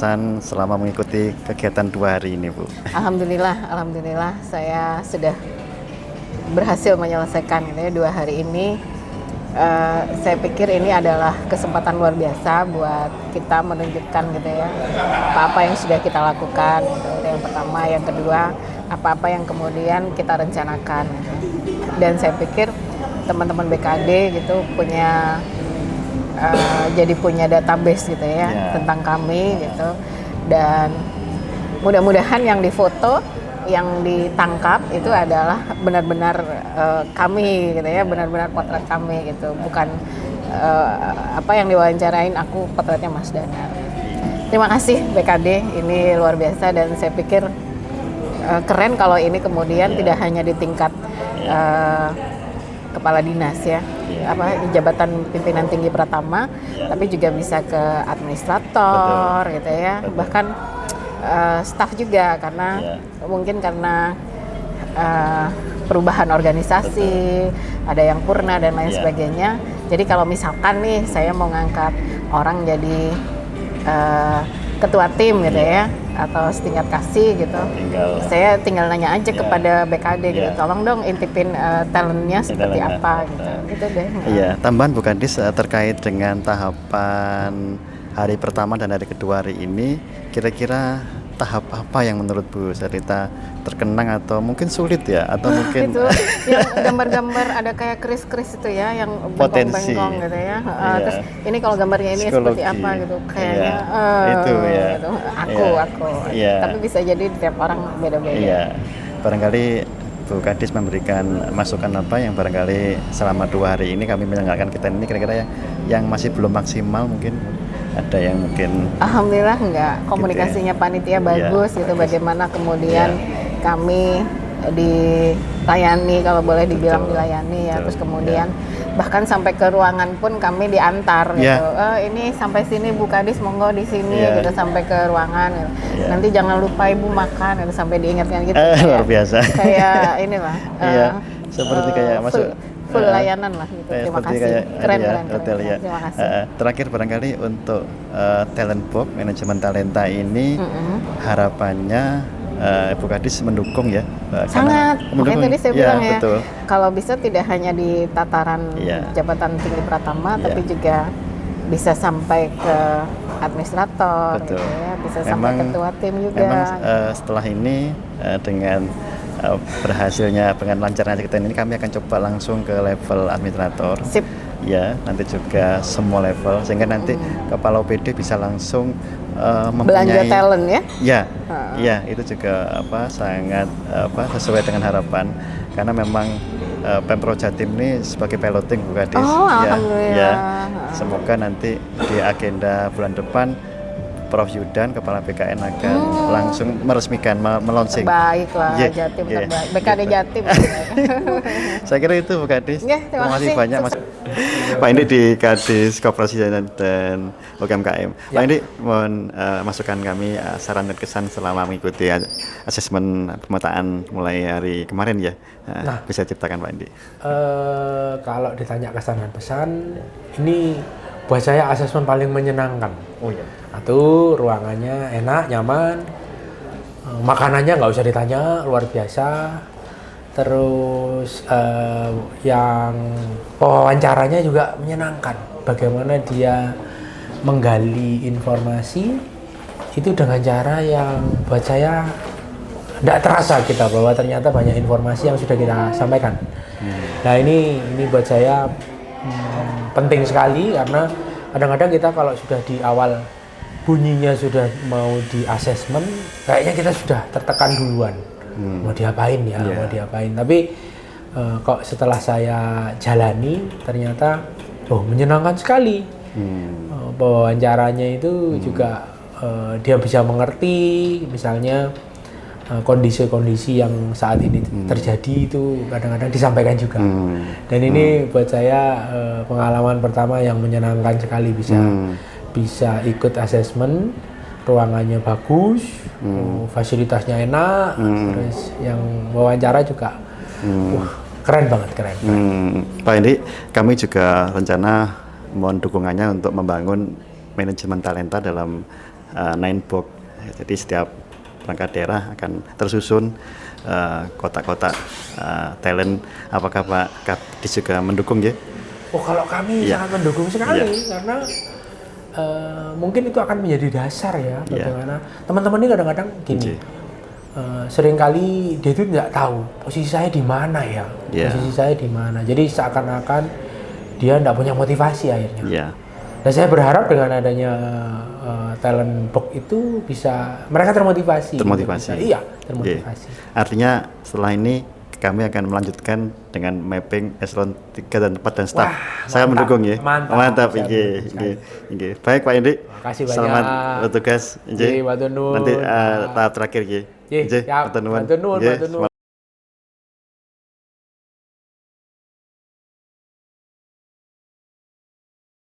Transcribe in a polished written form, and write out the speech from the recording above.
kesan selama mengikuti kegiatan 2 hari ini, Bu? Alhamdulillah saya sudah berhasil menyelesaikan gitu ya 2 hari ini. Saya pikir ini adalah kesempatan luar biasa buat kita menunjukkan gitu ya apa-apa yang sudah kita lakukan gitu. Yang pertama, yang kedua apa-apa yang kemudian kita rencanakan gitu. Dan saya pikir teman-teman BKD gitu jadi punya database gitu ya tentang kami gitu, dan mudah-mudahan yang difoto, yang ditangkap itu adalah benar-benar kami gitu ya, benar-benar potret kami gitu, bukan apa yang diwawancarain aku potretnya Mas Danar. Terima kasih BKD, ini luar biasa, dan saya pikir keren kalau ini kemudian tidak hanya di tingkat kepala dinas ya, jabatan pimpinan tinggi Pratama, tapi juga bisa ke administrator gitu ya, bahkan staf juga, karena mungkin karena perubahan organisasi, ada yang purna dan lain sebagainya. Jadi kalau misalkan nih saya mau ngangkat orang jadi ketua tim gitu ya, atau setingkat kasih gitu, saya tinggal nanya aja kepada BKD gitu, tolong dong intipin talentnya seperti apa gitu deh. Iya, tambahan Bu Kadis terkait dengan tahapan hari pertama dan hari kedua hari ini, kira-kira tahap apa yang menurut Bu Syarita terkenang atau mungkin sulit ya, atau mungkin itu yang gambar-gambar ada kayak keris-keris itu ya, yang bengkong-bengkong gitu ya. Terus ini kalau gambarnya ini seperti apa gitu, kayaknya itu ya. Gitu. Aku. Tapi bisa jadi tiap orang beda-beda. Iya. Barangkali Bu Kadis memberikan masukan apa yang barangkali selama 2 hari ini kami menyelenggarakan kita ini, kira-kira yang masih belum maksimal, mungkin ada yang mungkin. Alhamdulillah enggak, komunikasinya panitia bagus gitu, bagaimana kemudian kami dilayani, kalau boleh dibilang dilayani ya, terus kemudian bahkan sampai ke ruangan pun kami diantar gitu. Ini sampai sini Bu Kadis, monggo di sini gitu, sampai ke ruangan gitu. Nanti jangan lupa Ibu makan gitu, sampai diingatkan gitu. Luar biasa. Kayak ini lah. Seperti kayak masuk full layanan lah gitu. Terima kasih. Keren. Terima kasih. Terakhir barangkali untuk Talent Box, manajemen talenta ini harapannya Bu Kadis mendukung ya. Sangat. Makanya tadi saya bilang ya, betul. kalau bisa tidak hanya di tataran jabatan tinggi Pratama, tapi juga bisa sampai ke administrator gitu ya, bisa sampai ketua tim juga. Memang setelah ini dengan berhasilnya, dengan lancarnya kita ini, kami akan coba langsung ke level administrator. Sip. Ya, nanti juga semua level, sehingga nanti kepala OPD bisa langsung mempunyai belanja talent ya. Ya, itu juga sangat sesuai dengan harapan, karena memang Pemprov Jatim ini sebagai piloting Bu Kadis. Alhamdulillah. Semoga nanti di agenda bulan depan Prof Yudan, Kepala BKN akan langsung meresmikan, melaunching. Baiklah, Jatim terbaik. BKD gitu. Jatim. Saya kira itu Bu Kadis. Terima kasih banyak Mas. Pak Indi di Kadis Koperasi dan UMKM. Pak Indi, mohon masukan kami, saran dan kesan selama mengikuti asesmen pemetaan mulai hari kemarin ya. Bisa ceritakan Pak Indi. Kalau ditanya kesan dan pesan, ini buat saya asesmen paling menyenangkan. Satu, ruangannya enak, nyaman, makanannya nggak usah ditanya, luar biasa. Terus yang wawancaranya juga menyenangkan. Bagaimana dia menggali informasi itu dengan cara yang buat saya tidak terasa kita bahwa ternyata banyak informasi yang sudah kita sampaikan. Nah ini buat saya penting sekali, karena kadang-kadang kita kalau sudah di awal bunyinya sudah mau di asesmen, kayaknya kita sudah tertekan duluan. Mau diapain ya, mau diapain. Tapi kok setelah saya jalani, ternyata menyenangkan sekali. Wawancaranya itu juga dia bisa mengerti, misalnya kondisi-kondisi yang saat ini terjadi itu kadang-kadang disampaikan juga. Dan ini buat saya pengalaman pertama yang menyenangkan sekali, bisa ikut asesmen, ruangannya bagus, fasilitasnya enak, terus yang wawancara juga keren banget. Pak Indi, kami juga rencana mohon dukungannya untuk membangun manajemen talenta dalam nine box. Jadi setiap perangkat daerah akan tersusun kotak-kotak talent. Apakah Pak Kadis juga mendukung ya? Oh, kalau kami Iya. sangat mendukung sekali Iya. karena mungkin itu akan menjadi dasar ya Iya. bagaimana teman-teman ini kadang-kadang gini. Iya. Seringkali dia itu tidak tahu posisi saya di mana ya, Iya. posisi saya di mana. Jadi seakan-akan dia tidak punya motivasi akhirnya. Iya. Dan saya berharap dengan adanya talent box itu bisa mereka termotivasi. Termotivasi. Iya, termotivasi. Artinya setelah ini kami akan melanjutkan dengan mapping eselon 3 dan 4 dan staff. Wah, Saya mantap, mendukung ya. mantap. Saya Inggih, mendukung sekali. inggih. Baik Pak Hendrik. Kasih banyak. Selamat bertugas. Inggih, matur nuwun. Nanti tahap terakhir nggih. Nggih, Inggih, siap. matur nuwun. Matur nuwun, Nggih, matur nuwun.